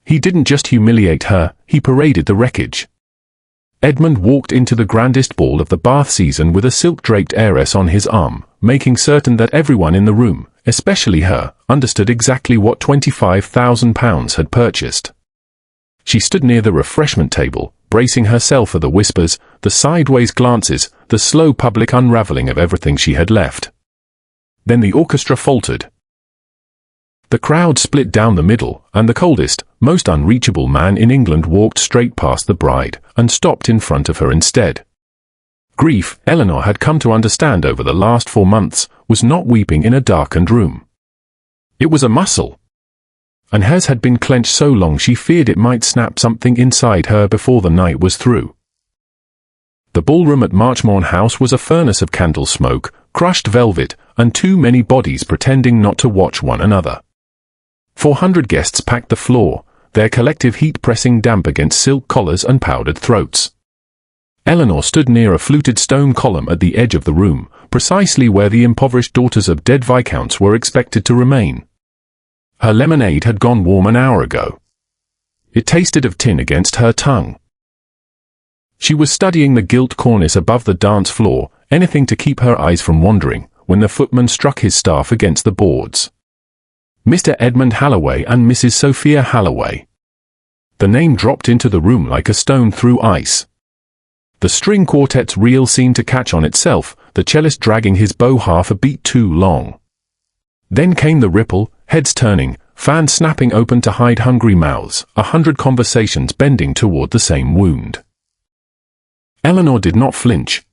He didn't just humiliate her, he paraded the wreckage. Edmund walked into the grandest ball of the Bath season with a silk-draped heiress on his arm, making certain that everyone in the room, especially her, understood exactly what £25,000 had purchased. She stood near the refreshment table, bracing herself for the whispers, the sideways glances, the slow public unravelling of everything she had left. Then the orchestra faltered. The crowd split down the middle, and the coldest, most unreachable man in England walked straight past the bride, and stopped in front of her instead. Grief, Eleanor had come to understand over the last 4 months, was not weeping in a darkened room. It was a muscle. And hers had been clenched so long she feared it might snap something inside her before the night was through. The ballroom at Marchmorn House was a furnace of candle smoke, crushed velvet, and too many bodies pretending not to watch one another. 400 guests packed the floor, their collective heat pressing damp against silk collars and powdered throats. Eleanor stood near a fluted stone column at the edge of the room, precisely where the impoverished daughters of dead viscounts were expected to remain. Her lemonade had gone warm an hour ago. It tasted of tin against her tongue. She was studying the gilt cornice above the dance floor, anything to keep her eyes from wandering, when the footman struck his staff against the boards. Mr. Edmund Halloway and Mrs. Sophia Halloway. The name dropped into the room like a stone through ice. The string quartet's reel seemed to catch on itself, the cellist dragging his bow half a beat too long. Then came the ripple, heads turning, fans snapping open to hide hungry mouths, 100 conversations bending toward the same wound. Eleanor did not flinch.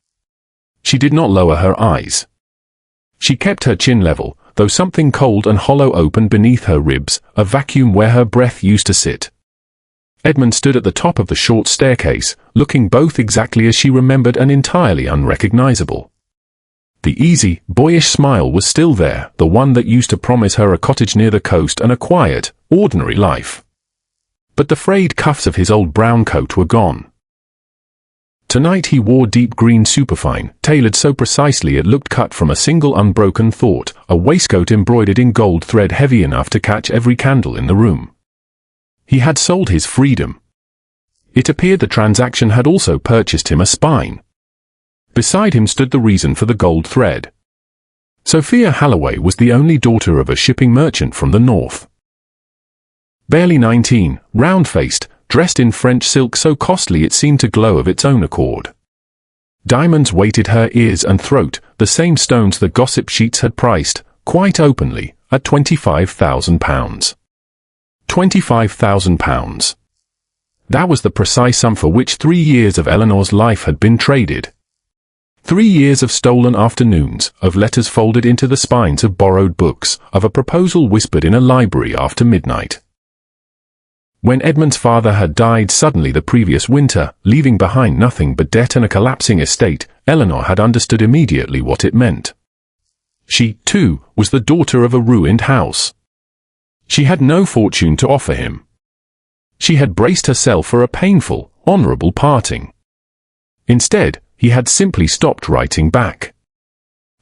She did not lower her eyes. She kept her chin level, though something cold and hollow opened beneath her ribs, a vacuum where her breath used to sit. Edmund stood at the top of the short staircase, looking both exactly as she remembered and entirely unrecognizable. The easy, boyish smile was still there, the one that used to promise her a cottage near the coast and a quiet, ordinary life. But the frayed cuffs of his old brown coat were gone. Tonight he wore deep green superfine, tailored so precisely it looked cut from a single unbroken thought, a waistcoat embroidered in gold thread heavy enough to catch every candle in the room. He had sold his freedom. It appeared the transaction had also purchased him a spine. Beside him stood the reason for the gold thread. Sophia Halloway was the only daughter of a shipping merchant from the north. Barely 19, round-faced, dressed in French silk so costly it seemed to glow of its own accord. Diamonds weighted her ears and throat, the same stones the gossip sheets had priced, quite openly, at £25,000. £25,000. That was the precise sum for which 3 years of Eleanor's life had been traded. 3 years of stolen afternoons, of letters folded into the spines of borrowed books, of a proposal whispered in a library after midnight. When Edmund's father had died suddenly the previous winter, leaving behind nothing but debt and a collapsing estate, Eleanor had understood immediately what it meant. She, too, was the daughter of a ruined house. She had no fortune to offer him. She had braced herself for a painful, honourable parting. Instead, he had simply stopped writing back.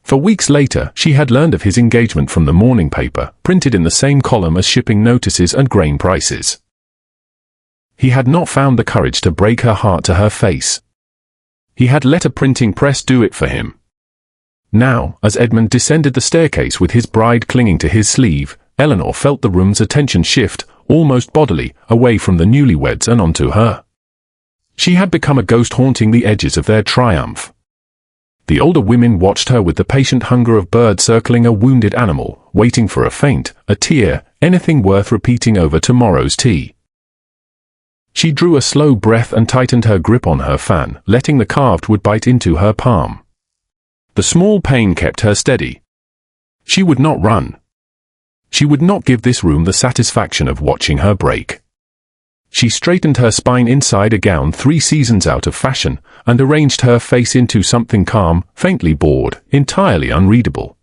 For weeks later, she had learned of his engagement from the morning paper, printed in the same column as shipping notices and grain prices. He had not found the courage to break her heart to her face. He had let a printing press do it for him. Now, as Edmund descended the staircase with his bride clinging to his sleeve, Eleanor felt the room's attention shift, almost bodily, away from the newlyweds and onto her. She had become a ghost haunting the edges of their triumph. The older women watched her with the patient hunger of birds circling a wounded animal, waiting for a feint, a tear, anything worth repeating over tomorrow's tea. She drew a slow breath and tightened her grip on her fan, letting the carved wood bite into her palm. The small pain kept her steady. She would not run. She would not give this room the satisfaction of watching her break. She straightened her spine inside a gown 3 seasons out of fashion, and arranged her face into something calm, faintly bored, entirely unreadable.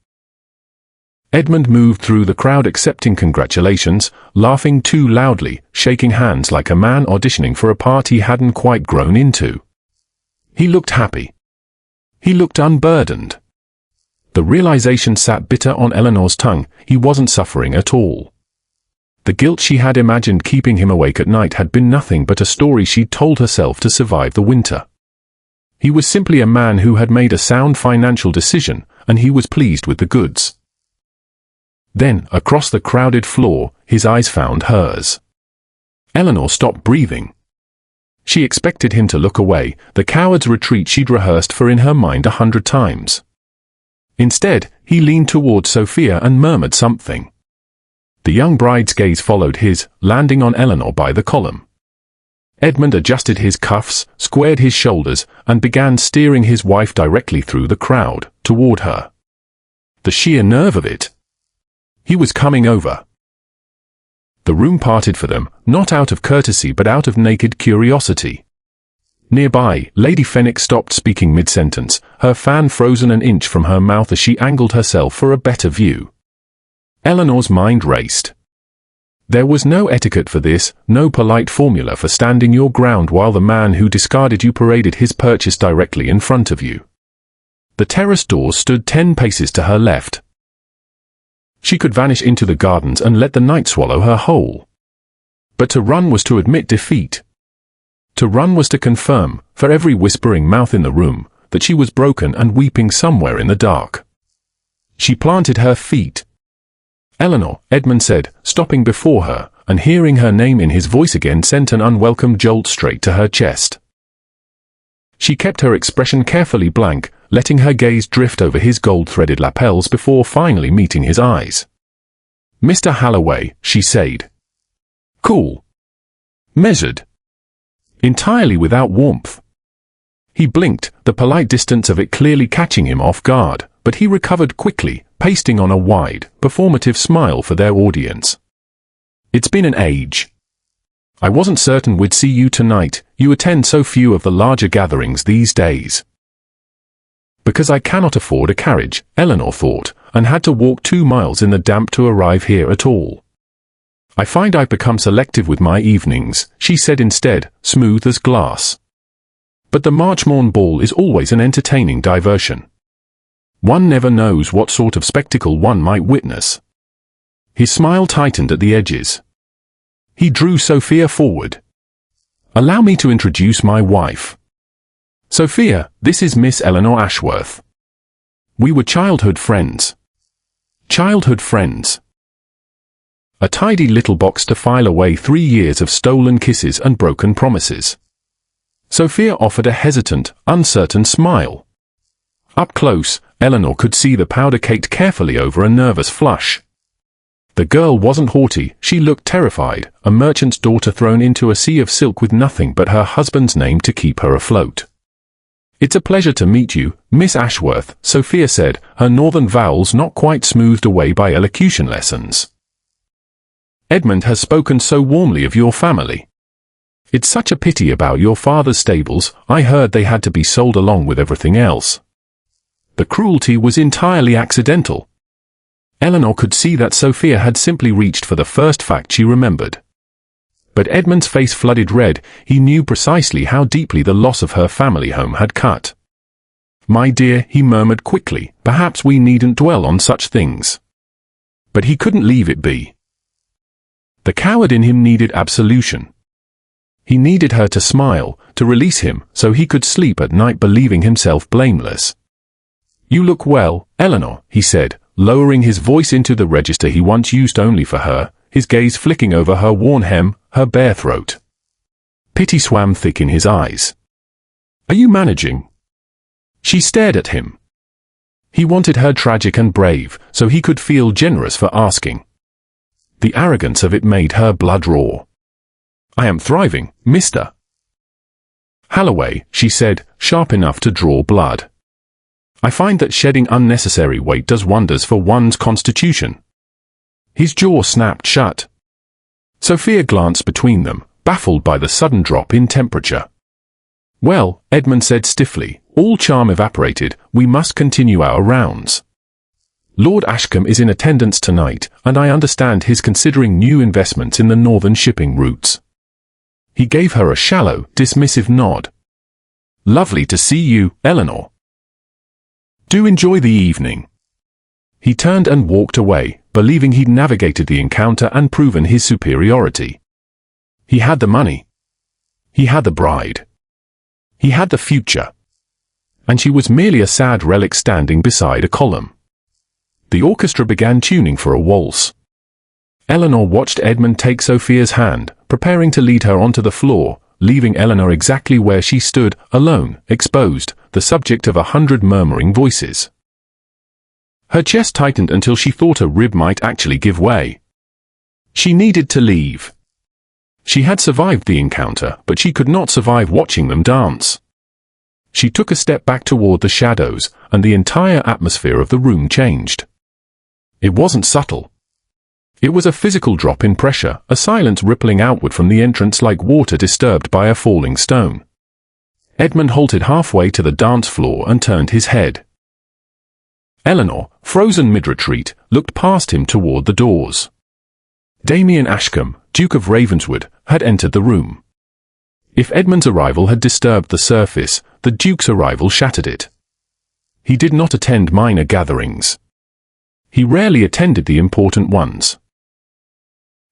Edmund moved through the crowd accepting congratulations, laughing too loudly, shaking hands like a man auditioning for a part he hadn't quite grown into. He looked happy. He looked unburdened. The realization sat bitter on Eleanor's tongue, he wasn't suffering at all. The guilt she had imagined keeping him awake at night had been nothing but a story she'd told herself to survive the winter. He was simply a man who had made a sound financial decision, and he was pleased with the goods. Then, across the crowded floor, his eyes found hers. Eleanor stopped breathing. She expected him to look away, the coward's retreat she'd rehearsed for in her mind 100 times. Instead, he leaned toward Sophia and murmured something. The young bride's gaze followed his, landing on Eleanor by the column. Edmund adjusted his cuffs, squared his shoulders, and began steering his wife directly through the crowd, toward her. The sheer nerve of it! He was coming over. The room parted for them, not out of courtesy but out of naked curiosity. Nearby, Lady Fenwick stopped speaking mid-sentence, her fan frozen an inch from her mouth as she angled herself for a better view. Eleanor's mind raced. There was no etiquette for this, no polite formula for standing your ground while the man who discarded you paraded his purchase directly in front of you. The terrace door stood 10 paces to her left. She could vanish into the gardens and let the night swallow her whole. But to run was to admit defeat. To run was to confirm, for every whispering mouth in the room, that she was broken and weeping somewhere in the dark. She planted her feet. "Eleanor," Edmund said, stopping before her, and hearing her name in his voice again sent an unwelcome jolt straight to her chest. She kept her expression carefully blank, letting her gaze drift over his gold-threaded lapels before finally meeting his eyes. "Mr. Halloway," she said. Cool. Measured. Entirely without warmth. He blinked, the polite distance of it clearly catching him off guard, but he recovered quickly, pasting on a wide, performative smile for their audience. "It's been an age. I wasn't certain we'd see you tonight. You attend so few of the larger gatherings these days." "Because I cannot afford a carriage," Eleanor thought, and had to walk 2 miles in the damp to arrive here at all. "I find I've become selective with my evenings," she said instead, smooth as glass. "But the Marchmorn ball is always an entertaining diversion. One never knows what sort of spectacle one might witness." His smile tightened at the edges. He drew Sophia forward. "Allow me to introduce my wife. Sophia, this is Miss Eleanor Ashworth. We were childhood friends." Childhood friends. A tidy little box to file away 3 years of stolen kisses and broken promises. Sophia offered a hesitant, uncertain smile. Up close, Eleanor could see the powder caked carefully over a nervous flush. The girl wasn't haughty, she looked terrified, a merchant's daughter thrown into a sea of silk with nothing but her husband's name to keep her afloat. "It's a pleasure to meet you, Miss Ashworth," Sophia said, her northern vowels not quite smoothed away by elocution lessons. "Edmund has spoken so warmly of your family. It's such a pity about your father's stables. I heard they had to be sold along with everything else. The cruelty was entirely accidental." Eleanor could see that Sophia had simply reached for the first fact she remembered. But Edmund's face flooded red. He knew precisely how deeply the loss of her family home had cut. "My dear," he murmured quickly, "perhaps we needn't dwell on such things." But he couldn't leave it be. The coward in him needed absolution. He needed her to smile, to release him, so he could sleep at night believing himself blameless. "You look well, Eleanor," he said, lowering his voice into the register he once used only for her, his gaze flicking over her worn hem, her bare throat. Pity swam thick in his eyes. "Are you managing?" She stared at him. He wanted her tragic and brave, so he could feel generous for asking. The arrogance of it made her blood raw. "I am thriving, Mr. Halloway," she said, sharp enough to draw blood. "I find that shedding unnecessary weight does wonders for one's constitution." His jaw snapped shut. Sophia glanced between them, baffled by the sudden drop in temperature. "Well," Edmund said stiffly, all charm evaporated, "we must continue our rounds. Lord Ashcombe is in attendance tonight, and I understand he's considering new investments in the northern shipping routes." He gave her a shallow, dismissive nod. "Lovely to see you, Eleanor. Do enjoy the evening." He turned and walked away, believing he'd navigated the encounter and proven his superiority. He had the money. He had the bride. He had the future. And she was merely a sad relic standing beside a column. The orchestra began tuning for a waltz. Eleanor watched Edmund take Sophia's hand, preparing to lead her onto the floor, leaving Eleanor exactly where she stood, alone, exposed, the subject of 100 murmuring voices. Her chest tightened until she thought a rib might actually give way. She needed to leave. She had survived the encounter, but she could not survive watching them dance. She took a step back toward the shadows, and the entire atmosphere of the room changed. It wasn't subtle. It was a physical drop in pressure, a silence rippling outward from the entrance like water disturbed by a falling stone. Edmund halted halfway to the dance floor and turned his head. Eleanor, frozen mid-retreat, looked past him toward the doors. Damien Ashcombe, Duke of Ravenswood, had entered the room. If Edmund's arrival had disturbed the surface, the Duke's arrival shattered it. He did not attend minor gatherings. He rarely attended the important ones.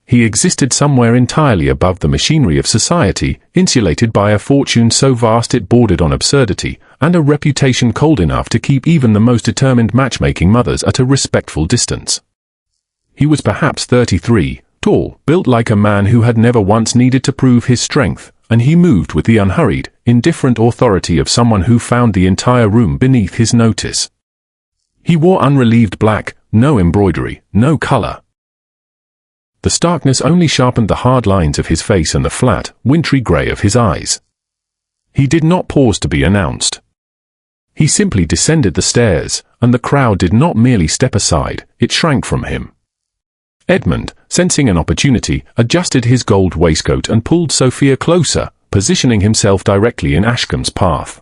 He existed somewhere entirely above the machinery of society, insulated by a fortune so vast it bordered on absurdity, and a reputation cold enough to keep even the most determined matchmaking mothers at a respectful distance. He was perhaps 33, tall, built like a man who had never once needed to prove his strength, and he moved with the unhurried, indifferent authority of someone who found the entire room beneath his notice. He wore unrelieved black, no embroidery, no color. The starkness only sharpened the hard lines of his face and the flat, wintry gray of his eyes. He did not pause to be announced. He simply descended the stairs, and the crowd did not merely step aside, it shrank from him. Edmund, sensing an opportunity, adjusted his gold waistcoat and pulled Sophia closer, positioning himself directly in Ashcombe's path.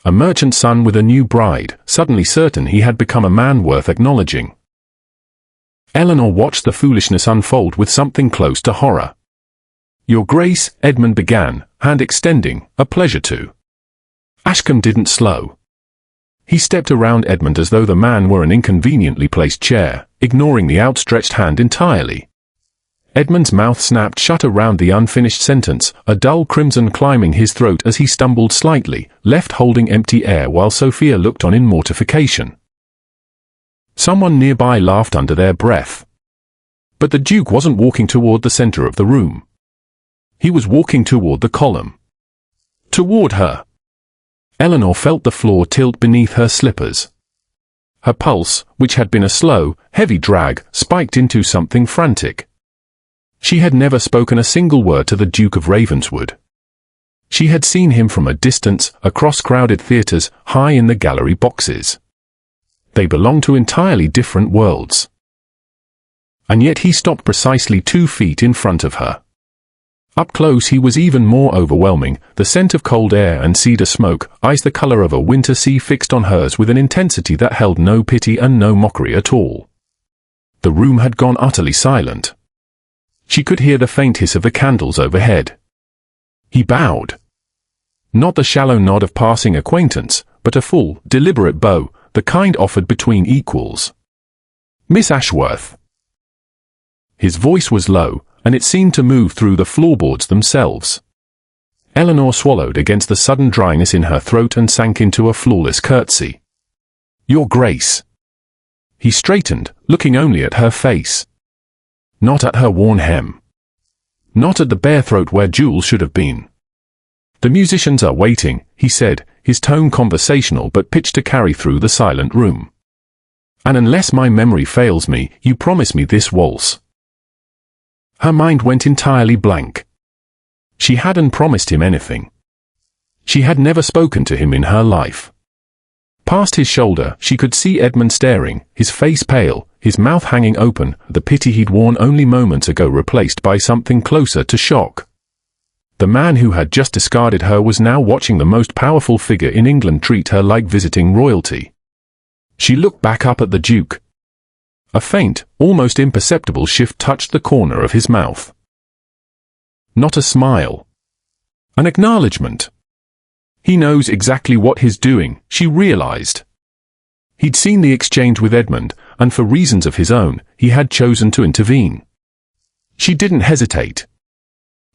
A merchant son with a new bride, suddenly certain he had become a man worth acknowledging. Eleanor watched the foolishness unfold with something close to horror. "Your Grace," Edmund began, hand extending, "a pleasure to." Ashcombe didn't slow. He stepped around Edmund as though the man were an inconveniently placed chair, ignoring the outstretched hand entirely. Edmund's mouth snapped shut around the unfinished sentence, a dull crimson climbing his throat as he stumbled slightly, left holding empty air while Sophia looked on in mortification. Someone nearby laughed under their breath. But the Duke wasn't walking toward the center of the room. He was walking toward the column. Toward her. Eleanor felt the floor tilt beneath her slippers. Her pulse, which had been a slow, heavy drag, spiked into something frantic. She had never spoken a single word to the Duke of Ravenswood. She had seen him from a distance, across crowded theaters, high in the gallery boxes. They belonged to entirely different worlds. And yet he stopped precisely 2 feet in front of her. Up close he was even more overwhelming, the scent of cold air and cedar smoke, eyes the color of a winter sea fixed on hers with an intensity that held no pity and no mockery at all. The room had gone utterly silent. She could hear the faint hiss of the candles overhead. He bowed. Not the shallow nod of passing acquaintance, but a full, deliberate bow, the kind offered between equals. "Miss Ashworth." His voice was low, and it seemed to move through the floorboards themselves. Eleanor swallowed against the sudden dryness in her throat and sank into a flawless curtsy. "Your Grace." He straightened, looking only at her face. Not at her worn hem. Not at the bare throat where jewels should have been. "The musicians are waiting," he said, his tone conversational but pitched to carry through the silent room. "And unless my memory fails me, you promise me this waltz." Her mind went entirely blank. She hadn't promised him anything. She had never spoken to him in her life. Past his shoulder, she could see Edmund staring, his face pale, his mouth hanging open, the pity he'd worn only moments ago replaced by something closer to shock. The man who had just discarded her was now watching the most powerful figure in England treat her like visiting royalty. She looked back up at the Duke. A faint, almost imperceptible shift touched the corner of his mouth. Not a smile. An acknowledgement. He knows exactly what he's doing, she realized. He'd seen the exchange with Edmund, and for reasons of his own, he had chosen to intervene. She didn't hesitate.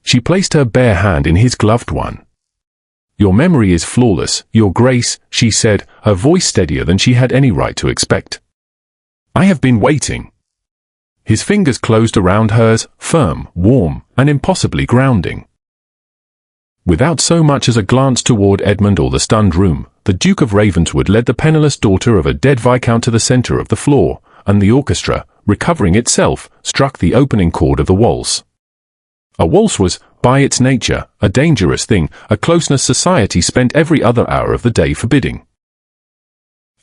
She placed her bare hand in his gloved one. "Your memory is flawless, Your Grace," she said, her voice steadier than she had any right to expect. "I have been waiting." His fingers closed around hers, firm, warm, and impossibly grounding. Without so much as a glance toward Edmund or the stunned room, the Duke of Ravenswood led the penniless daughter of a dead viscount to the center of the floor, and the orchestra, recovering itself, struck the opening chord of the waltz. A waltz was, by its nature, a dangerous thing, a closeness society spent every other hour of the day forbidding.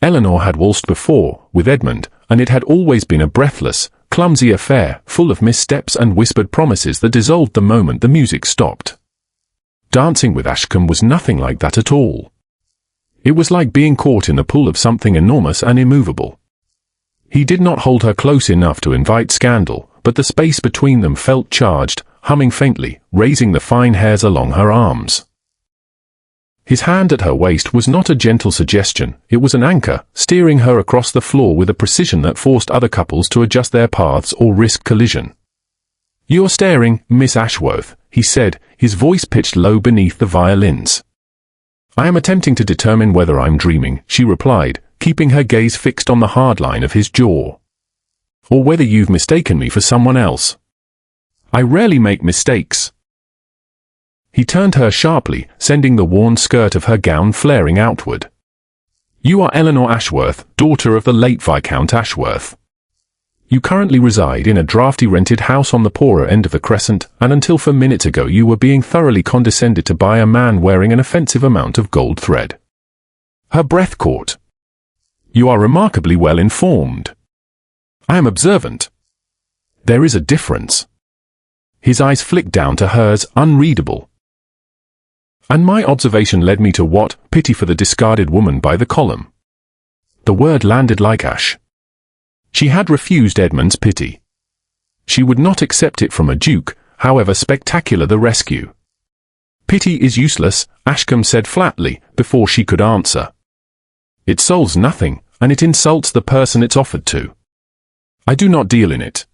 Eleanor had waltzed before, with Edmund, and it had always been a breathless, clumsy affair, full of missteps and whispered promises that dissolved the moment the music stopped. Dancing with Ashcombe was nothing like that at all. It was like being caught in the pool of something enormous and immovable. He did not hold her close enough to invite scandal, but the space between them felt charged, humming faintly, raising the fine hairs along her arms. His hand at her waist was not a gentle suggestion, it was an anchor, steering her across the floor with a precision that forced other couples to adjust their paths or risk collision. "You're staring, Miss Ashworth," he said, his voice pitched low beneath the violins. "I am attempting to determine whether I'm dreaming," she replied, keeping her gaze fixed on the hard line of his jaw. "Or whether you've mistaken me for someone else. I rarely make mistakes." He turned her sharply, sending the worn skirt of her gown flaring outward. "You are Eleanor Ashworth, daughter of the late Viscount Ashworth. You currently reside in a drafty rented house on the poorer end of the Crescent, and until 4 minutes ago you were being thoroughly condescended to by a man wearing an offensive amount of gold thread." Her breath caught. "You are remarkably well informed." "I am observant." "There is a difference." His eyes flicked down to hers, unreadable. "And my observation led me to what? Pity for the discarded woman by the column." The word landed like ash. She had refused Edmund's pity. She would not accept it from a duke, however spectacular the rescue. "Pity is useless," Ashcombe said flatly, before she could answer. "It solves nothing, and it insults the person it's offered to. I do not deal in it."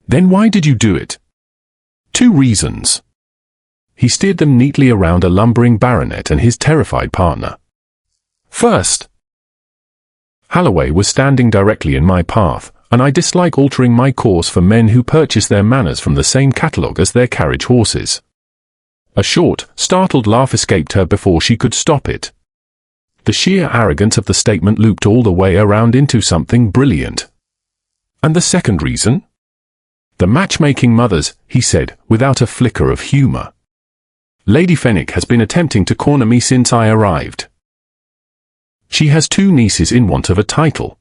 "Then why did you do it?" "2 reasons." He steered them neatly around a lumbering baronet and his terrified partner. "First, Holloway was standing directly in my path, and I dislike altering my course for men who purchase their manners from the same catalogue as their carriage horses." A short, startled laugh escaped her before she could stop it. The sheer arrogance of the statement looped all the way around into something brilliant. "And the second reason?" "The matchmaking mothers," he said, without a flicker of humour. "Lady Fenwick has been attempting to corner me since I arrived. She has 2 nieces in want of a title.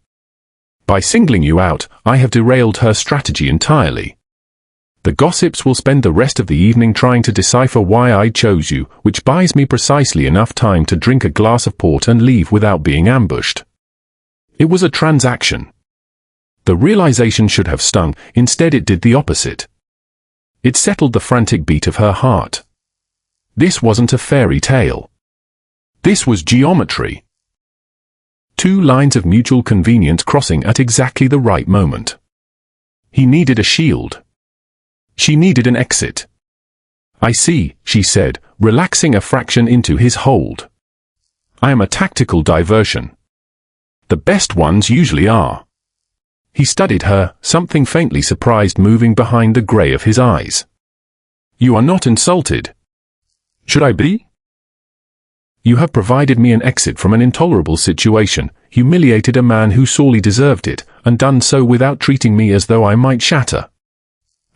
By singling you out, I have derailed her strategy entirely. The gossips will spend the rest of the evening trying to decipher why I chose you, which buys me precisely enough time to drink a glass of port and leave without being ambushed." It was a transaction. The realization should have stung, instead it did the opposite. It settled the frantic beat of her heart. This wasn't a fairy tale. This was geometry. 2 lines of mutual convenience crossing at exactly the right moment. He needed a shield. She needed an exit. "I see," she said, relaxing a fraction into his hold. "I am a tactical diversion. The best ones usually are." He studied her, something faintly surprised moving behind the grey of his eyes. "You are not insulted." "Should I be?" "You have provided me an exit from an intolerable situation, humiliated a man who sorely deserved it, and done so without treating me as though I might shatter.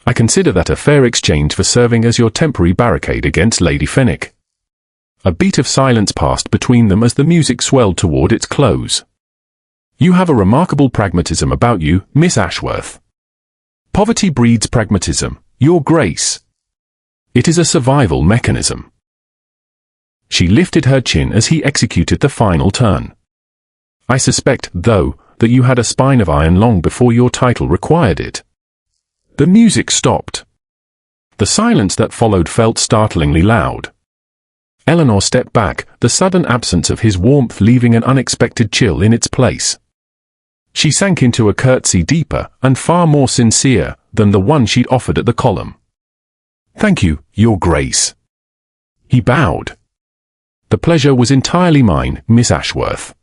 I consider that a fair exchange for serving as your temporary barricade against Lady Fenwick." A beat of silence passed between them as the music swelled toward its close. "You have a remarkable pragmatism about you, Miss Ashworth." "Poverty breeds pragmatism, Your Grace. It is a survival mechanism." She lifted her chin as he executed the final turn. "I suspect, though, that you had a spine of iron long before your title required it." The music stopped. The silence that followed felt startlingly loud. Eleanor stepped back, the sudden absence of his warmth leaving an unexpected chill in its place. She sank into a curtsy deeper and far more sincere than the one she'd offered at the column. "Thank you, Your Grace." He bowed. "The pleasure was entirely mine, Miss Ashworth."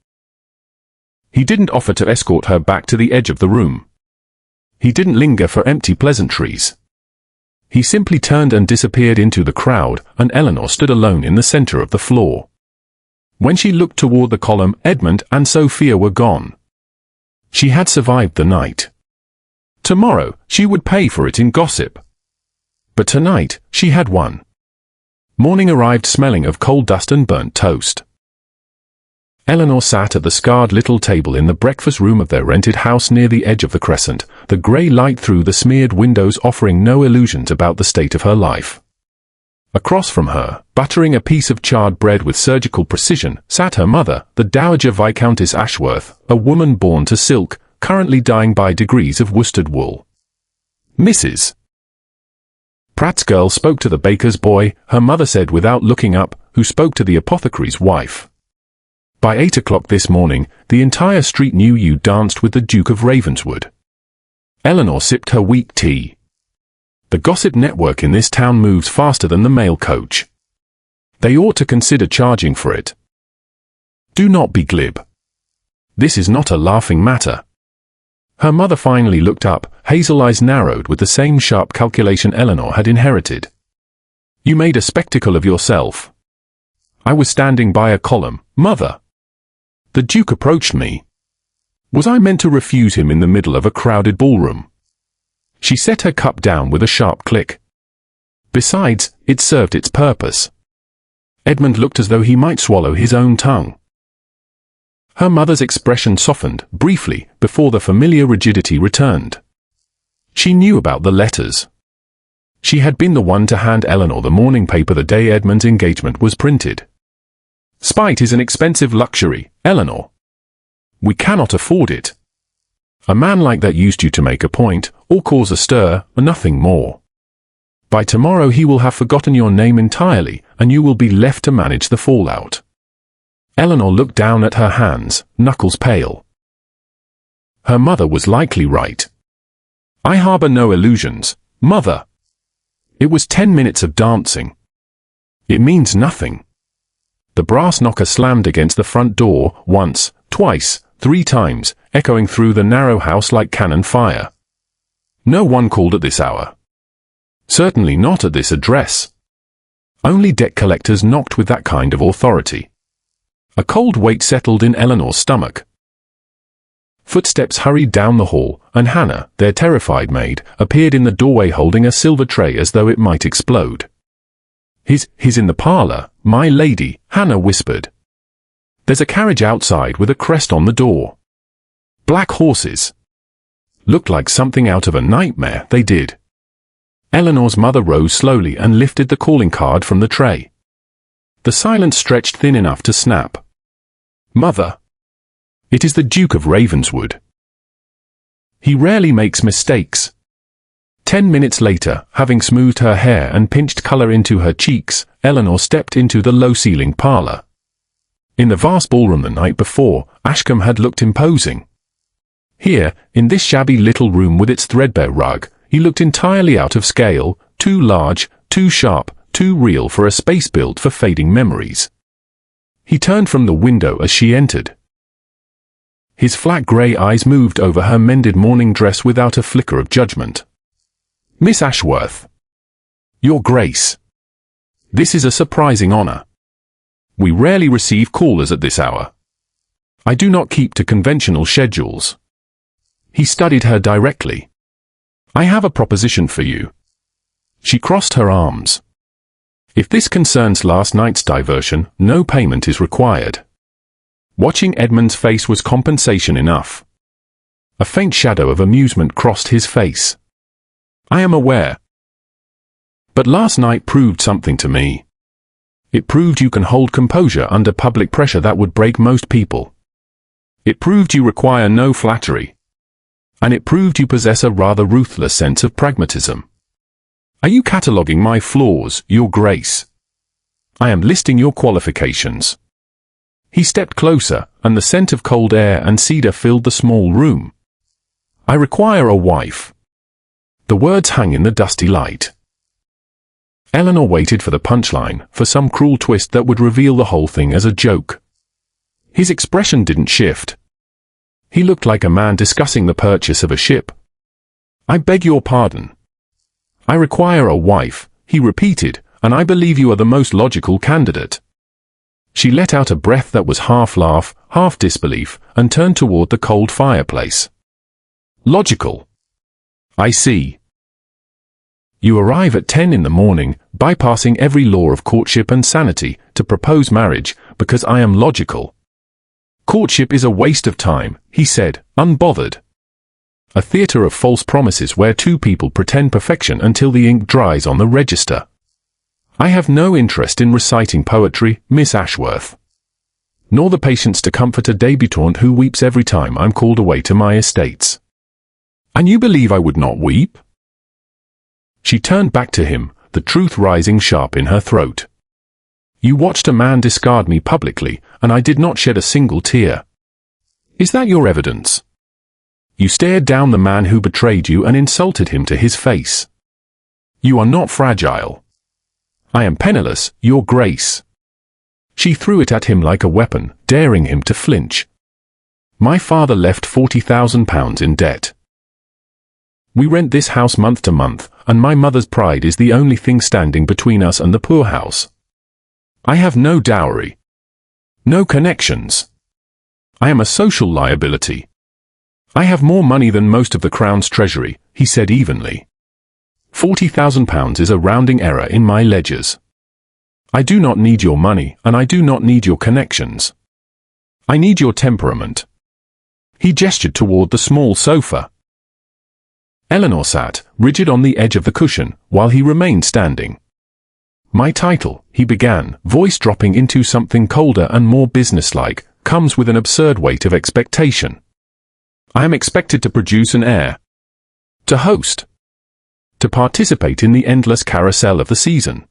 He didn't offer to escort her back to the edge of the room. He didn't linger for empty pleasantries. He simply turned and disappeared into the crowd, and Eleanor stood alone in the center of the floor. When she looked toward the column, Edmund and Sophia were gone. She had survived the night. Tomorrow, she would pay for it in gossip. But tonight, she had won. Morning arrived smelling of coal dust and burnt toast. Eleanor sat at the scarred little table in the breakfast room of their rented house near the edge of the crescent, the grey light through the smeared windows offering no illusions about the state of her life. Across from her, buttering a piece of charred bread with surgical precision, sat her mother, the Dowager Viscountess Ashworth, a woman born to silk, currently dying by degrees of worsted wool. "Mrs. Pratt's girl spoke to the baker's boy," her mother said without looking up, who spoke to the apothecary's wife. "By 8 o'clock this morning, the entire street knew you danced with the Duke of Ravenswood." Eleanor sipped her weak tea. The gossip network in this town moves faster than the mail coach. They ought to consider charging for it. Do not be glib. This is not a laughing matter. Her mother finally looked up, hazel eyes narrowed with the same sharp calculation Eleanor had inherited. "You made a spectacle of yourself." "I was standing by a column, Mother. The Duke approached me. Was I meant to refuse him in the middle of a crowded ballroom?" She set her cup down with a sharp click. Besides, it served its purpose. Edmund looked as though he might swallow his own tongue. Her mother's expression softened, briefly, before the familiar rigidity returned. She knew about the letters. She had been the one to hand Eleanor the morning paper the day Edmund's engagement was printed. "Spite is an expensive luxury, Eleanor. We cannot afford it. A man like that used you to make a point, or cause a stir, or nothing more. By tomorrow he will have forgotten your name entirely, and you will be left to manage the fallout." Eleanor looked down at her hands, knuckles pale. Her mother was likely right. "I harbor no illusions, Mother. It was 10 minutes of dancing. It means nothing." The brass knocker slammed against the front door, once, twice, 3 times, echoing through the narrow house like cannon fire. No one called at this hour. Certainly not at this address. Only debt collectors knocked with that kind of authority. A cold weight settled in Eleanor's stomach. Footsteps hurried down the hall, and Hannah, their terrified maid, appeared in the doorway holding a silver tray as though it might explode. He's in the parlor, my lady," Hannah whispered. "There's a carriage outside with a crest on the door. Black horses. Looked like something out of a nightmare, they did." Eleanor's mother rose slowly and lifted the calling card from the tray. The silence stretched thin enough to snap. "Mother. It is the Duke of Ravenswood. He rarely makes mistakes." 10 minutes later, having smoothed her hair and pinched color into her cheeks, Eleanor stepped into the low-ceiling parlor. In the vast ballroom the night before, Ashcombe had looked imposing. Here, in this shabby little room with its threadbare rug, he looked entirely out of scale, too large, too sharp, too real for a space built for fading memories. He turned from the window as she entered. His flat grey eyes moved over her mended morning dress without a flicker of judgment. "Miss Ashworth." "Your Grace. This is a surprising honor. We rarely receive callers at this hour. I do not keep to conventional schedules." He studied her directly. "I have a proposition for you." She crossed her arms. "If this concerns last night's diversion, no payment is required." Watching Edmund's face was compensation enough. A faint shadow of amusement crossed his face. "I am aware. But last night proved something to me. It proved you can hold composure under public pressure that would break most people. It proved you require no flattery. And it proved you possess a rather ruthless sense of pragmatism. Are you cataloguing my flaws, Your Grace?" I am listing your qualifications. He stepped closer, and the scent of cold air and cedar filled the small room. I require a wife. The words hung in the dusty light. Eleanor waited for the punchline, for some cruel twist that would reveal the whole thing as a joke. His expression didn't shift. He looked like a man discussing the purchase of a ship. I beg your pardon. I require a wife, he repeated, and I believe you are the most logical candidate. She let out a breath that was half laugh, half disbelief, and turned toward the cold fireplace. Logical. I see. You arrive at 10 in the morning, bypassing every law of courtship and sanity, to propose marriage, because I am logical. Courtship is a waste of time, he said, unbothered. A theater of false promises where two people pretend perfection until the ink dries on the register. I have no interest in reciting poetry, Miss Ashworth. Nor the patience to comfort a debutante who weeps every time I'm called away to my estates. And you believe I would not weep? She turned back to him, the truth rising sharp in her throat. You watched a man discard me publicly, and I did not shed a single tear. Is that your evidence? You stared down the man who betrayed you and insulted him to his face. You are not fragile. I am penniless, your grace. She threw it at him like a weapon, daring him to flinch. My father left £40,000 in debt. We rent this house month to month, and my mother's pride is the only thing standing between us and the poorhouse. I have no dowry. No connections. I am a social liability. I have more money than most of the Crown's treasury, he said evenly. £40,000 is a rounding error in my ledgers. I do not need your money, and I do not need your connections. I need your temperament. He gestured toward the small sofa. Eleanor sat, rigid on the edge of the cushion, while he remained standing. My title, he began, voice dropping into something colder and more businesslike, comes with an absurd weight of expectation. I am expected to produce an heir. To host. To participate in the endless carousel of the season.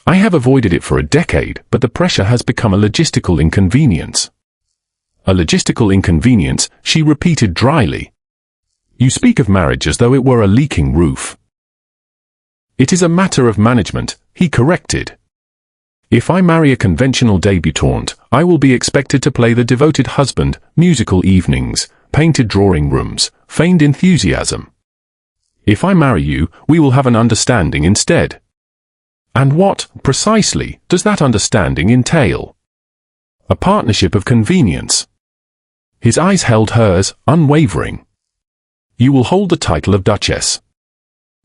I have avoided it for a decade, but the pressure has become a logistical inconvenience. A logistical inconvenience, she repeated dryly. You speak of marriage as though it were a leaking roof. It is a matter of management, he corrected. If I marry a conventional debutante, I will be expected to play the devoted husband, musical evenings, painted drawing rooms, feigned enthusiasm. If I marry you, we will have an understanding instead. And what, precisely, does that understanding entail? A partnership of convenience. His eyes held hers, unwavering. You will hold the title of Duchess.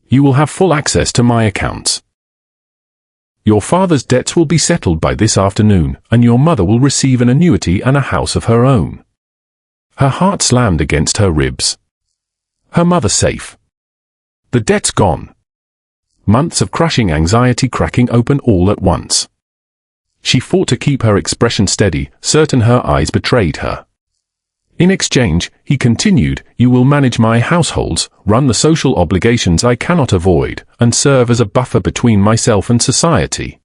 You will have full access to my accounts. Your father's debts will be settled by this afternoon, and your mother will receive an annuity and a house of her own. Her heart slammed against her ribs. Her mother safe. The debt's gone. Months of crushing anxiety cracking open all at once. She fought to keep her expression steady, certain her eyes betrayed her. In exchange, he continued, you will manage my households, run the social obligations I cannot avoid, and serve as a buffer between myself and society.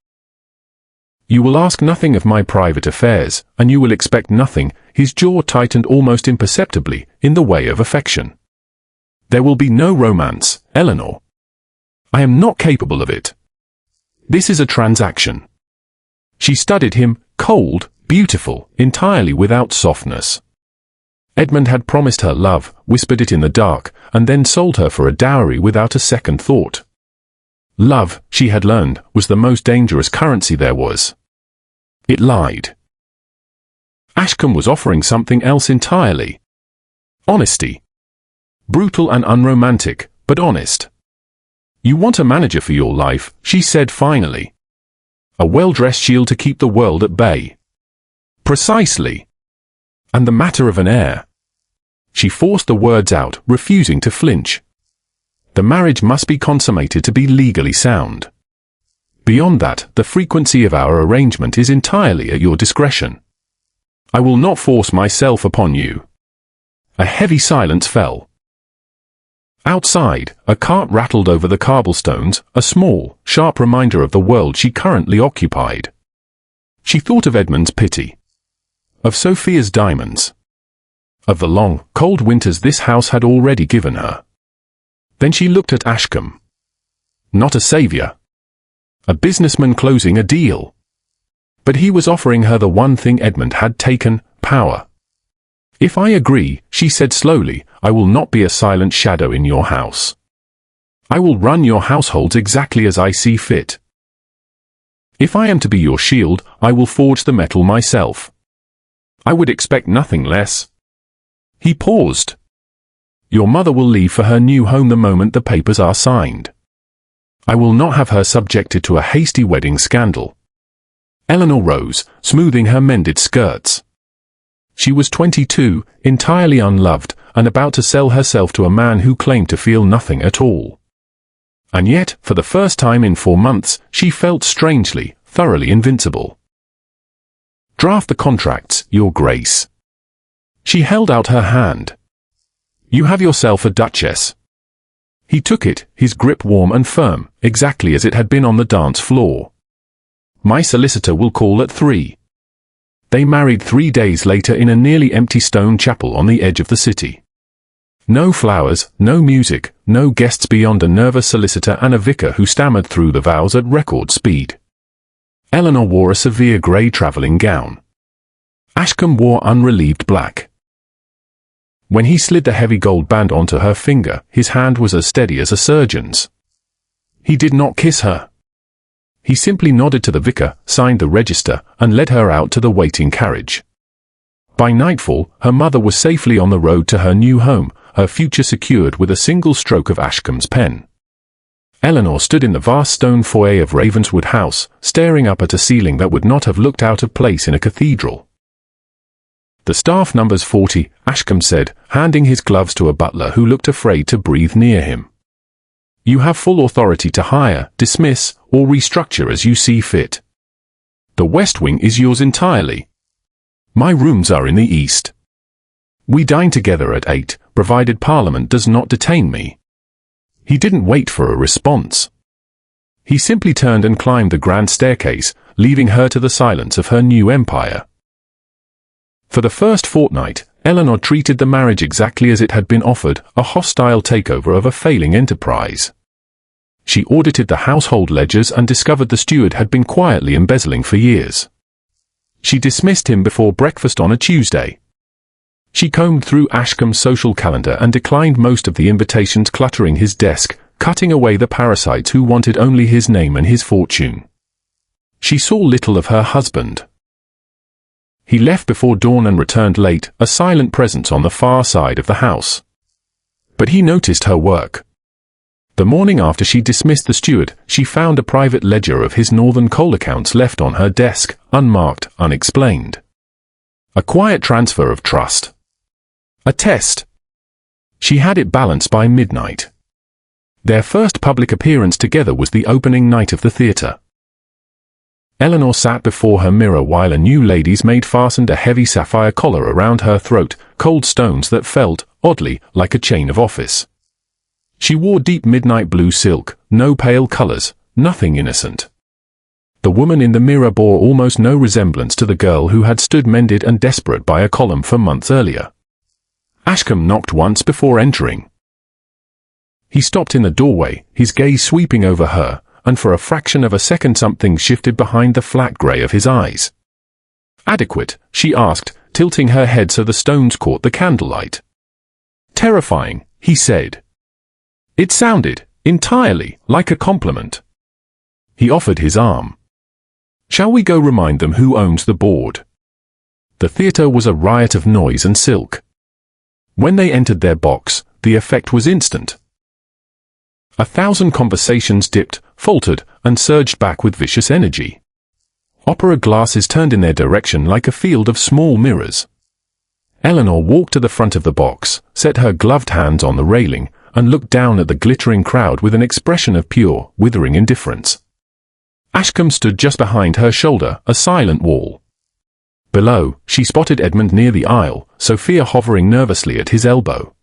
You will ask nothing of my private affairs, and you will expect nothing, his jaw tightened almost imperceptibly, in the way of affection. There will be no romance, Eleanor. I am not capable of it. This is a transaction. She studied him, cold, beautiful, entirely without softness. Edmund had promised her love, whispered it in the dark, and then sold her for a dowry without a second thought. Love, she had learned, was the most dangerous currency there was. It lied. Ashcombe was offering something else entirely. Honesty. Brutal and unromantic, but honest. You want a manager for your life, she said finally. A well-dressed shield to keep the world at bay. Precisely. And the matter of an heir. She forced the words out, refusing to flinch. The marriage must be consummated to be legally sound. Beyond that, the frequency of our arrangement is entirely at your discretion. I will not force myself upon you. A heavy silence fell. Outside, a cart rattled over the cobblestones, a small, sharp reminder of the world she currently occupied. She thought of Edmund's pity, of Sophia's diamonds, of the long, cold winters this house had already given her. Then she looked at Ashcombe. Not a savior. A businessman closing a deal. But he was offering her the one thing Edmund had taken, power. "If I agree," she said slowly, "I will not be a silent shadow in your house. I will run your households exactly as I see fit. If I am to be your shield, I will forge the metal myself. I would expect nothing less." He paused. "Your mother will leave for her new home the moment the papers are signed. I will not have her subjected to a hasty wedding scandal." Eleanor rose, smoothing her mended skirts. She was 22, entirely unloved, and about to sell herself to a man who claimed to feel nothing at all. And yet, for the first time in 4 months, she felt strangely, thoroughly invincible. "Draft the contracts, Your Grace." She held out her hand. "You have yourself a duchess." He took it, his grip warm and firm, exactly as it had been on the dance floor. "My solicitor will call at 3. They married 3 days later in a nearly empty stone chapel on the edge of the city. No flowers, no music, no guests beyond a nervous solicitor and a vicar who stammered through the vows at record speed. Eleanor wore a severe grey travelling gown. Ashcombe wore unrelieved black. When he slid the heavy gold band onto her finger, his hand was as steady as a surgeon's. He did not kiss her. He simply nodded to the vicar, signed the register, and led her out to the waiting carriage. By nightfall, her mother was safely on the road to her new home, her future secured with a single stroke of Ashcombe's pen. Eleanor stood in the vast stone foyer of Ravenswood House, staring up at a ceiling that would not have looked out of place in a cathedral. "The staff numbers 40, Ashcombe said, handing his gloves to a butler who looked afraid to breathe near him. "You have full authority to hire, dismiss, or restructure as you see fit. The West Wing is yours entirely. My rooms are in the East. We dine together at 8, provided Parliament does not detain me." He didn't wait for a response. He simply turned and climbed the grand staircase, leaving her to the silence of her new empire. For the first fortnight, Eleanor treated the marriage exactly as it had been offered, a hostile takeover of a failing enterprise. She audited the household ledgers and discovered the steward had been quietly embezzling for years. She dismissed him before breakfast on a Tuesday. She combed through Ashcombe's social calendar and declined most of the invitations cluttering his desk, cutting away the parasites who wanted only his name and his fortune. She saw little of her husband. He left before dawn and returned late, a silent presence on the far side of the house. But he noticed her work. The morning after she dismissed the steward, she found a private ledger of his northern coal accounts left on her desk, unmarked, unexplained. A quiet transfer of trust. A test. She had it balanced by midnight. Their first public appearance together was the opening night of the theatre. Eleanor sat before her mirror while a new lady's maid fastened a heavy sapphire collar around her throat, cold stones that felt, oddly, like a chain of office. She wore deep midnight blue silk, no pale colors, nothing innocent. The woman in the mirror bore almost no resemblance to the girl who had stood mended and desperate by a column for months earlier. Ashcombe knocked once before entering. He stopped in the doorway, his gaze sweeping over her, and for a fraction of a second something shifted behind the flat grey of his eyes. "Adequate?" she asked, tilting her head so the stones caught the candlelight. "Terrifying," he said. It sounded, entirely, like a compliment. He offered his arm. "Shall we go remind them who owns the board?" The theatre was a riot of noise and silk. When they entered their box, the effect was instant. 1,000 conversations dipped, faltered, and surged back with vicious energy. Opera glasses turned in their direction like a field of small mirrors. Eleanor walked to the front of the box, set her gloved hands on the railing, and looked down at the glittering crowd with an expression of pure, withering indifference. Ashcombe stood just behind her shoulder, a silent wall. Below, she spotted Edmund near the aisle, Sophia hovering nervously at his elbow.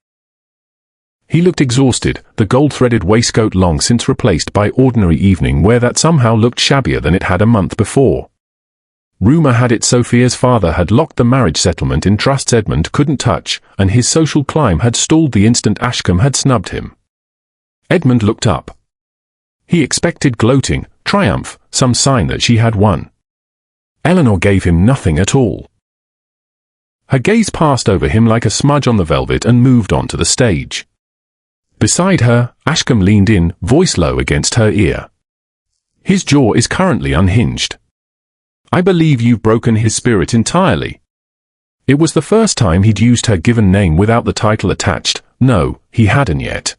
He looked exhausted, the gold-threaded waistcoat long since replaced by ordinary evening wear that somehow looked shabbier than it had a month before. Rumour had it Sophia's father had locked the marriage settlement in trusts Edmund couldn't touch, and his social climb had stalled the instant Ashcombe had snubbed him. Edmund looked up. He expected gloating, triumph, some sign that she had won. Eleanor gave him nothing at all. Her gaze passed over him like a smudge on the velvet and moved on to the stage. Beside her, Ashcombe leaned in, voice low against her ear. His jaw is currently unhinged. I believe you've broken his spirit entirely. It was the first time he'd used her given name without the title attached. No, he hadn't yet.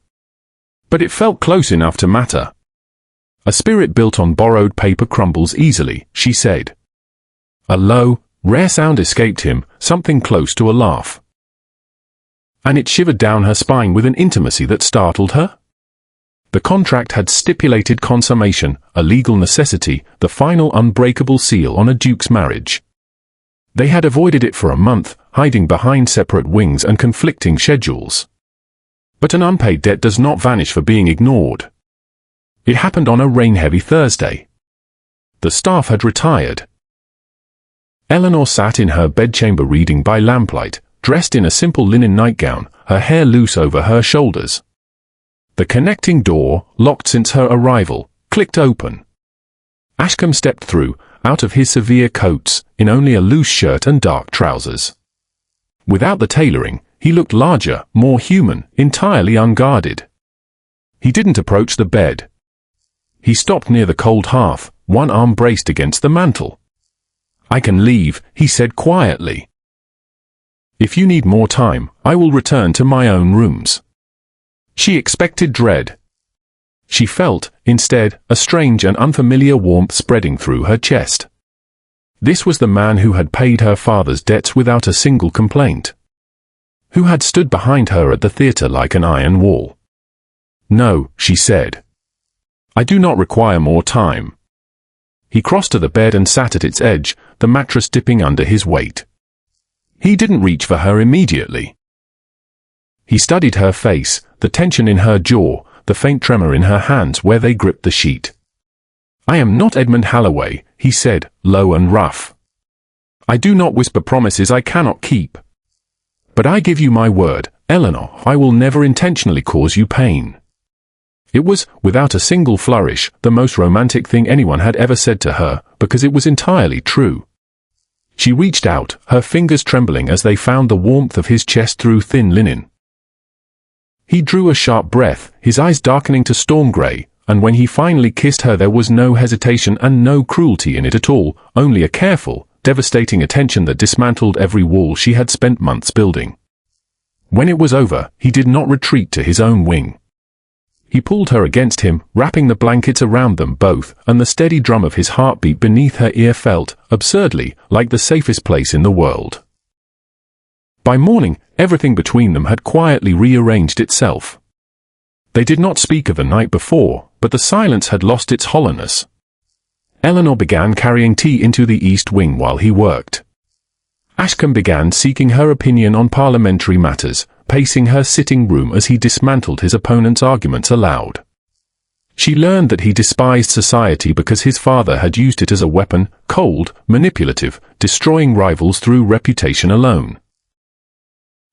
But it felt close enough to matter. A spirit built on borrowed paper crumbles easily, she said. A low, rare sound escaped him, something close to a laugh. And it shivered down her spine with an intimacy that startled her. The contract had stipulated consummation, a legal necessity, the final unbreakable seal on a duke's marriage. They had avoided it for a month, hiding behind separate wings and conflicting schedules. But an unpaid debt does not vanish for being ignored. It happened on a rain-heavy Thursday. The staff had retired. Eleanor sat in her bedchamber reading by lamplight, dressed in a simple linen nightgown, her hair loose over her shoulders. The connecting door, locked since her arrival, clicked open. Ashcombe stepped through, out of his severe coats, in only a loose shirt and dark trousers. Without the tailoring, he looked larger, more human, entirely unguarded. He didn't approach the bed. He stopped near the cold hearth, one arm braced against the mantel. I can leave, he said quietly. If you need more time, I will return to my own rooms. She expected dread. She felt, instead, a strange and unfamiliar warmth spreading through her chest. This was the man who had paid her father's debts without a single complaint. Who had stood behind her at the theatre like an iron wall. No, she said. I do not require more time. He crossed to the bed and sat at its edge, the mattress dipping under his weight. He didn't reach for her immediately. He studied her face, the tension in her jaw, the faint tremor in her hands where they gripped the sheet. I am not Edmund Halloway, he said, low and rough. I do not whisper promises I cannot keep. But I give you my word, Eleanor, I will never intentionally cause you pain. It was, without a single flourish, the most romantic thing anyone had ever said to her, because it was entirely true. She reached out, her fingers trembling as they found the warmth of his chest through thin linen. He drew a sharp breath, his eyes darkening to storm grey, and when he finally kissed her there was no hesitation and no cruelty in it at all, only a careful, devastating attention that dismantled every wall she had spent months building. When it was over, he did not retreat to his own wing. He pulled her against him, wrapping the blankets around them both, and the steady drum of his heartbeat beneath her ear felt, absurdly, like the safest place in the world. By morning, everything between them had quietly rearranged itself. They did not speak of the night before, but the silence had lost its hollowness. Eleanor began carrying tea into the East Wing while he worked. Ashcombe began seeking her opinion on parliamentary matters, pacing her sitting room as he dismantled his opponent's arguments aloud. She learned that he despised society because his father had used it as a weapon, cold, manipulative, destroying rivals through reputation alone.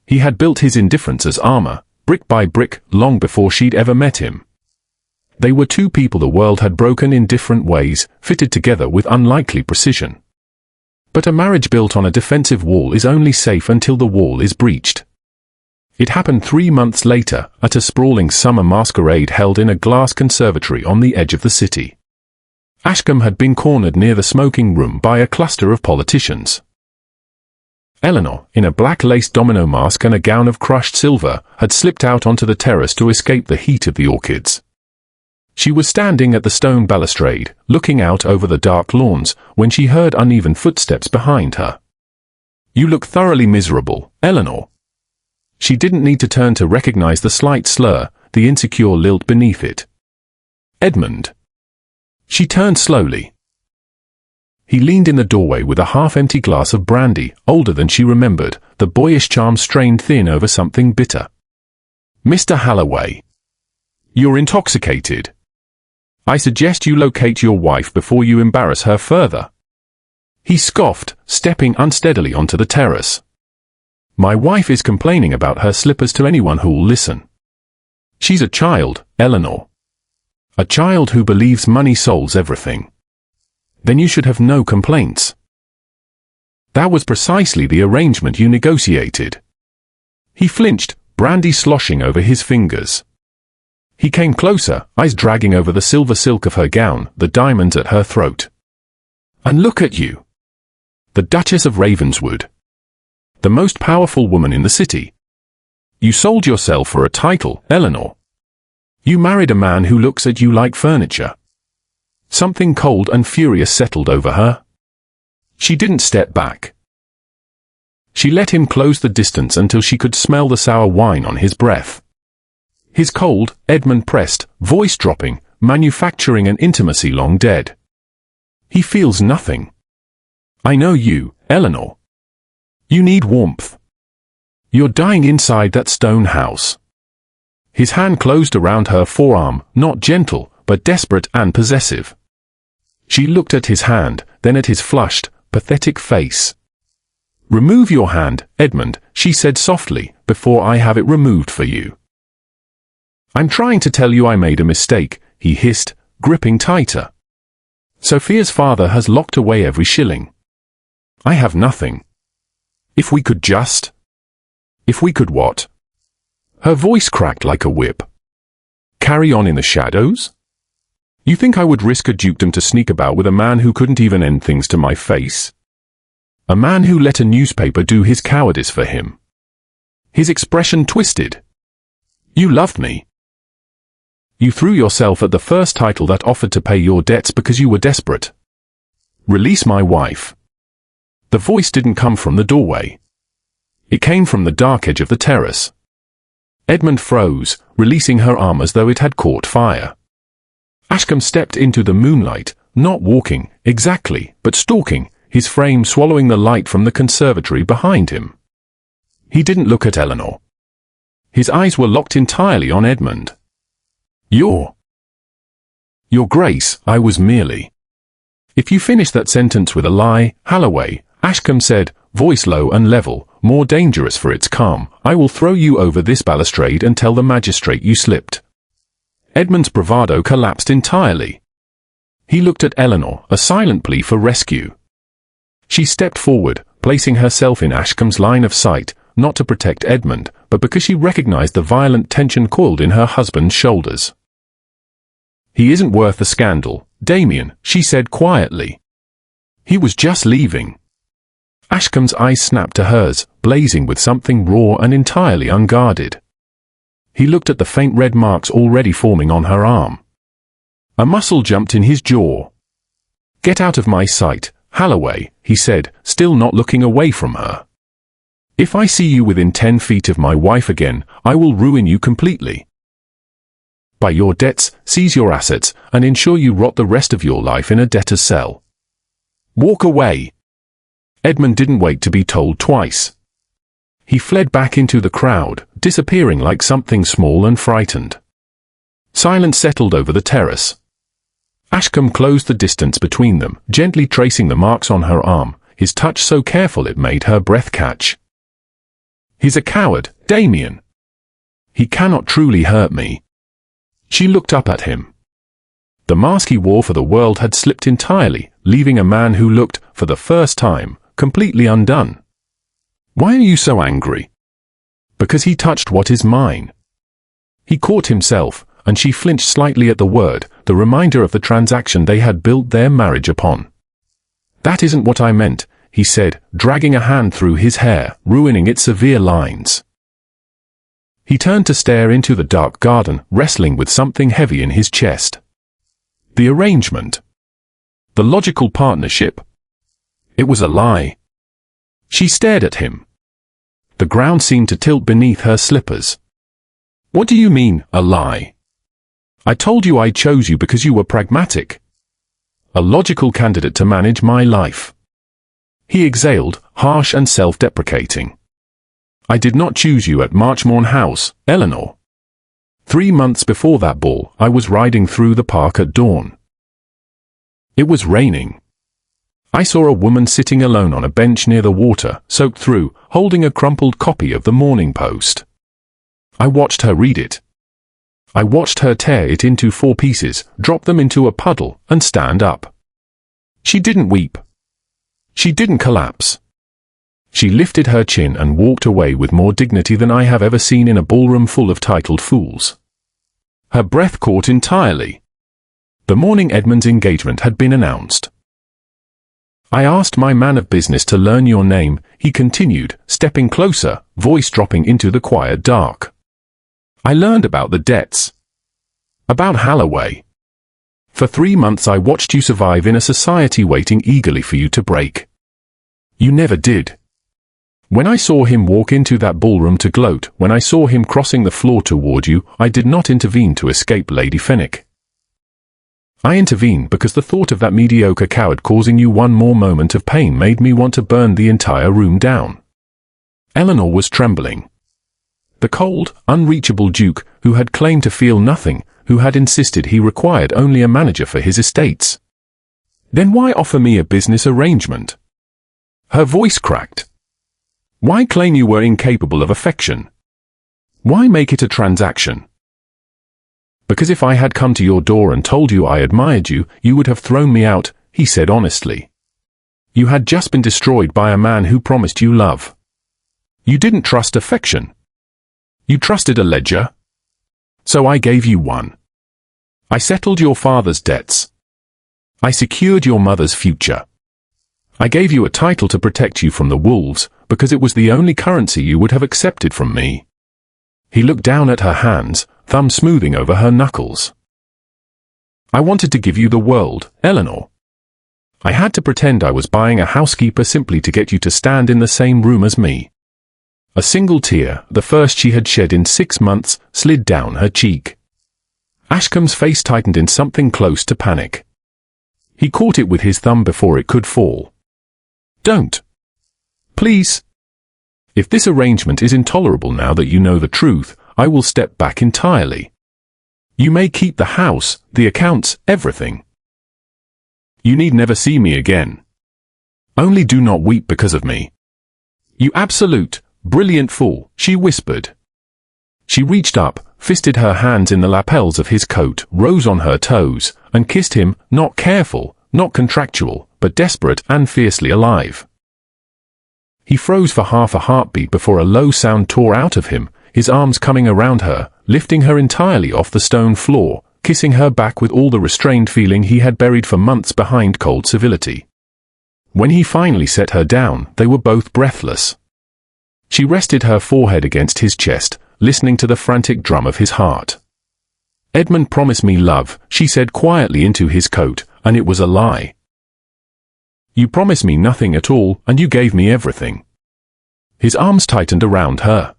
He had built his indifference as armor, brick by brick, long before she'd ever met him. They were two people the world had broken in different ways, fitted together with unlikely precision. But a marriage built on a defensive wall is only safe until the wall is breached. It happened 3 months later, at a sprawling summer masquerade held in a glass conservatory on the edge of the city. Ashcombe had been cornered near the smoking room by a cluster of politicians. Eleanor, in a black lace domino mask and a gown of crushed silver, had slipped out onto the terrace to escape the heat of the orchids. She was standing at the stone balustrade, looking out over the dark lawns, when she heard uneven footsteps behind her. You look thoroughly miserable, Eleanor. She didn't need to turn to recognize the slight slur, the insecure lilt beneath it. Edmund. She turned slowly. He leaned in the doorway with a half-empty glass of brandy, older than she remembered, the boyish charm strained thin over something bitter. Mr. Holloway. You're intoxicated. I suggest you locate your wife before you embarrass her further. He scoffed, stepping unsteadily onto the terrace. My wife is complaining about her slippers to anyone who'll listen. She's a child, Eleanor. A child who believes money solves everything. Then you should have no complaints. That was precisely the arrangement you negotiated. He flinched, brandy sloshing over his fingers. He came closer, eyes dragging over the silver silk of her gown, the diamonds at her throat. And look at you. The Duchess of Ravenswood. The most powerful woman in the city. You sold yourself for a title, Eleanor. You married a man who looks at you like furniture. Something cold and furious settled over her. She didn't step back. She let him close the distance until she could smell the sour wine on his breath. His cold, Edmund pressed, voice dropping, manufacturing an intimacy long dead. He feels nothing. I know you, Eleanor. You need warmth. You're dying inside that stone house. His hand closed around her forearm, not gentle, but desperate and possessive. She looked at his hand, then at his flushed, pathetic face. Remove your hand, Edmund, she said softly, before I have it removed for you. I'm trying to tell you I made a mistake, he hissed, gripping tighter. Sophia's father has locked away every shilling. I have nothing. If we could just... If we could what? Her voice cracked like a whip. Carry on in the shadows? You think I would risk a dukedom to sneak about with a man who couldn't even end things to my face? A man who let a newspaper do his cowardice for him. His expression twisted. You loved me. You threw yourself at the first title that offered to pay your debts because you were desperate. Release my wife. The voice didn't come from the doorway. It came from the dark edge of the terrace. Edmund froze, releasing her arm as though it had caught fire. Ashcombe stepped into the moonlight, not walking, exactly, but stalking, his frame swallowing the light from the conservatory behind him. He didn't look at Eleanor. His eyes were locked entirely on Edmund. Your Grace, I was merely... If you finish that sentence with a lie, Holloway, Ashcombe said, voice low and level, more dangerous for its calm, I will throw you over this balustrade and tell the magistrate you slipped. Edmund's bravado collapsed entirely. He looked at Eleanor, a silent plea for rescue. She stepped forward, placing herself in Ashcombe's line of sight, not to protect Edmund, but because she recognized the violent tension coiled in her husband's shoulders. He isn't worth the scandal, Damien, she said quietly. He was just leaving. Ashcombe's eyes snapped to hers, blazing with something raw and entirely unguarded. He looked at the faint red marks already forming on her arm. A muscle jumped in his jaw. Get out of my sight, Holloway, he said, still not looking away from her. If I see you within 10 feet of my wife again, I will ruin you completely. Buy your debts, seize your assets, and ensure you rot the rest of your life in a debtor's cell. Walk away. Edmund didn't wait to be told twice. He fled back into the crowd, disappearing like something small and frightened. Silence settled over the terrace. Ashcombe closed the distance between them, gently tracing the marks on her arm, his touch so careful it made her breath catch. He's a coward, Damien. He cannot truly hurt me. She looked up at him. The mask he wore for the world had slipped entirely, leaving a man who looked, for the first time, completely undone. Why are you so angry? Because he touched what is mine. He caught himself, and she flinched slightly at the word, the reminder of the transaction they had built their marriage upon. That isn't what I meant, he said, dragging a hand through his hair, ruining its severe lines. He turned to stare into the dark garden, wrestling with something heavy in his chest. The arrangement. The logical partnership. It was a lie. She stared at him. The ground seemed to tilt beneath her slippers. What do you mean, a lie? I told you I chose you because you were pragmatic. A logical candidate to manage my life. He exhaled, harsh and self-deprecating. I did not choose you at Marchmorn House, Eleanor. 3 months before that ball, I was riding through the park at dawn. It was raining. I saw a woman sitting alone on a bench near the water, soaked through, holding a crumpled copy of the Morning Post. I watched her read it. I watched her tear it into 4 pieces, drop them into a puddle, and stand up. She didn't weep. She didn't collapse. She lifted her chin and walked away with more dignity than I have ever seen in a ballroom full of titled fools. Her breath caught entirely. The morning Edmund's engagement had been announced. I asked my man of business to learn your name, he continued, stepping closer, voice dropping into the quiet dark. I learned about the debts. About Holloway. For 3 months I watched you survive in a society waiting eagerly for you to break. You never did. When I saw him walk into that ballroom to gloat, when I saw him crossing the floor toward you, I did not intervene to escape Lady Fenwick. I intervened because the thought of that mediocre coward causing you one more moment of pain made me want to burn the entire room down. Eleanor was trembling. The cold, unreachable Duke, who had claimed to feel nothing, who had insisted he required only a manager for his estates. Then why offer me a business arrangement? Her voice cracked. Why claim you were incapable of affection? Why make it a transaction? Because if I had come to your door and told you I admired you, you would have thrown me out, he said honestly. You had just been destroyed by a man who promised you love. You didn't trust affection. You trusted a ledger. So I gave you one. I settled your father's debts. I secured your mother's future. I gave you a title to protect you from the wolves, because it was the only currency you would have accepted from me. He looked down at her hands, thumb smoothing over her knuckles. I wanted to give you the world, Eleanor. I had to pretend I was buying a housekeeper simply to get you to stand in the same room as me. A single tear, the first she had shed in 6 months, slid down her cheek. Ashcombe's face tightened in something close to panic. He caught it with his thumb before it could fall. Don't. Please. If this arrangement is intolerable now that you know the truth, I will step back entirely. You may keep the house, the accounts, everything. You need never see me again. Only do not weep because of me. You absolute, brilliant fool, she whispered. She reached up, fisted her hands in the lapels of his coat, rose on her toes, and kissed him, not careful, not contractual, but desperate and fiercely alive. He froze for half a heartbeat before a low sound tore out of him, his arms coming around her, lifting her entirely off the stone floor, kissing her back with all the restrained feeling he had buried for months behind cold civility. When he finally set her down, they were both breathless. She rested her forehead against his chest, listening to the frantic drum of his heart. Edmund promised me love, she said quietly into his coat, and it was a lie. You promised me nothing at all, and you gave me everything. His arms tightened around her.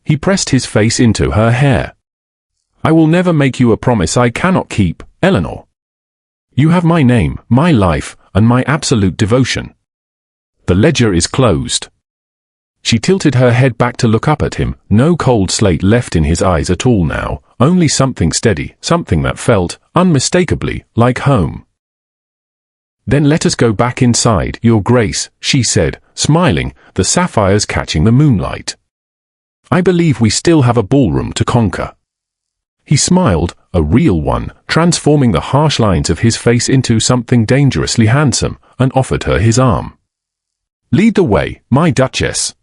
He pressed his face into her hair. I will never make you a promise I cannot keep, Eleanor. You have my name, my life, and my absolute devotion. The ledger is closed. She tilted her head back to look up at him, no cold slate left in his eyes at all now, only something steady, something that felt, unmistakably, like home. Then let us go back inside, Your Grace, she said, smiling, the sapphires catching the moonlight. I believe we still have a ballroom to conquer. He smiled, a real one, transforming the harsh lines of his face into something dangerously handsome, and offered her his arm. Lead the way, my Duchess.